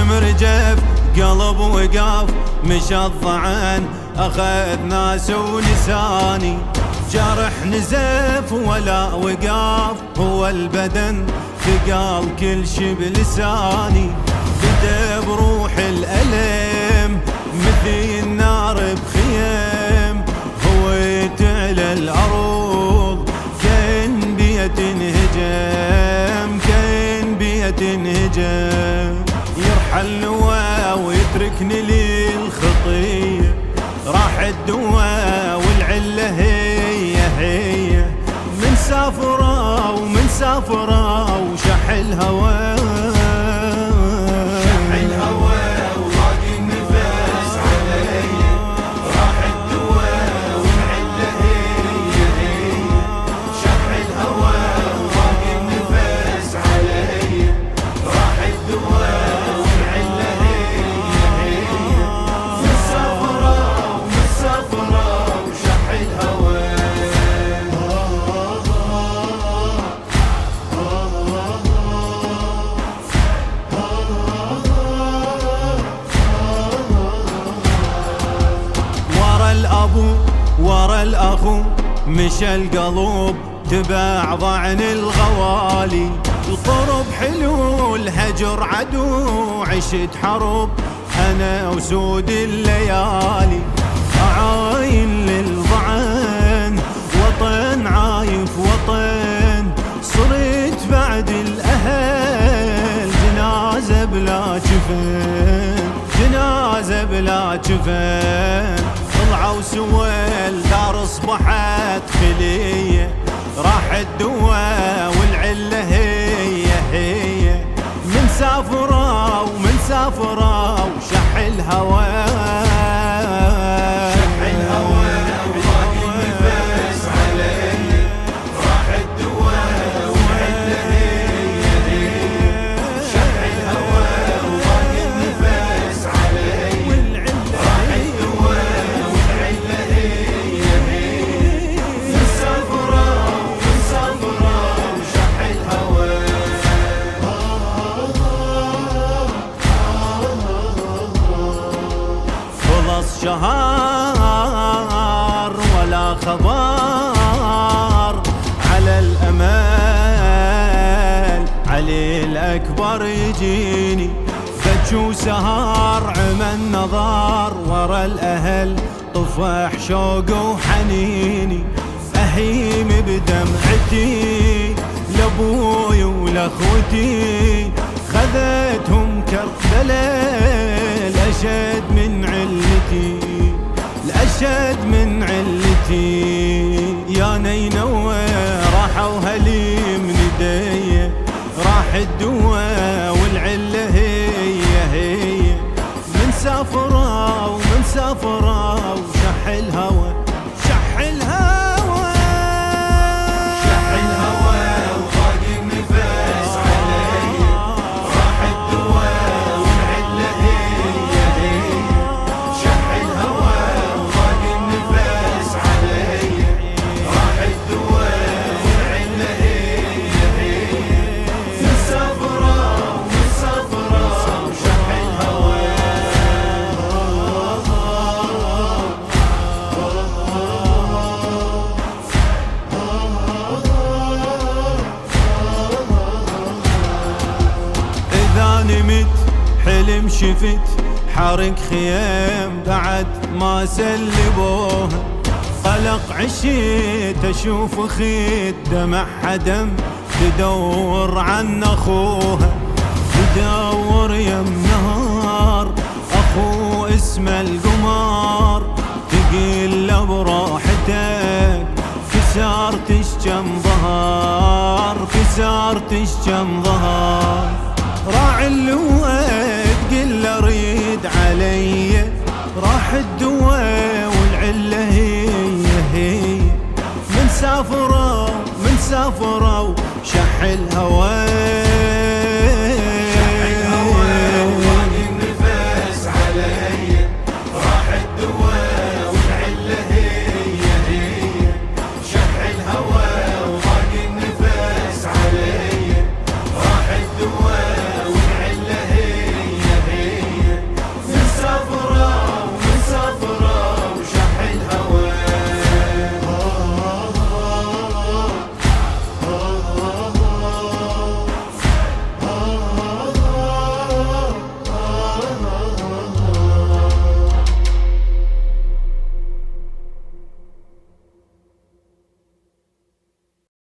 مرجف قلب وقاف مشى الضعن أخذ ناس ولساني جرح نزف ولا وقاف هو البدن ثقال كل شي بلساني بدا بروح الألم مثل النار بخيم هويت على الأرض كان بيت انهجم كان بيت انهجم يرحل نوى ويتركني للخطية راح الدواء والعلة هي من سافرة ومن سافرة وشح الهوى شح الهوى وضاق النفس علي راح الدواء والعلة هي شح الهوى وضاق النفس علي راح الدواء والعلة هي من سافرة ومن سافرة وشح الهوى ورا الأخو مشى القلب تبع ضعن الغوالي القرب حلو الهجر عدو عشت حرب أنا وسود الليالي أعاين للضعن وطن عايف وطن صرت بعد الأهل جنازة بلا جفن جنازة بلا جفن طلعوا سوى الدار اصبحت خلية راح الدواء والعلة هي من سافرة ومن سافرة وشح الهوى شح الهوى وضاق النفس علي راح الدواء والعلة هي شح الهوى وضاق النفس علي راح الدواء شهر ولا خبر على الأمل علي الأكبر يجيني بج وسهر عمى النظر ورا الأهل طفح شوق وحنيني أهيم بدمعتي لأبوي ولأخوتي خذتهم كربلاء الأشد من علتي الأشد من علتي يا نينوى راحوا هلي من ايدي راح الدواء والعلة هي من سافرة ومن سافرة وشح الهوى شح الهوى شح الهوى وضاق النفس علي راح الدواء والعلة هي شح الهوى وضاق النفس علي راح الدواء والعلة هي من سافرة ومن سافرة وشح الهوى نمت حلم شفت حرق خيام بعد ما سلبوها قلق عشيت اشوف خيط دمع حدم تدور عن اخوها تدور يم نهار اخو اسمه القمار تقيل له براحتك كسرت الشم ظهر كسرت الشم ظهر راعي اللواء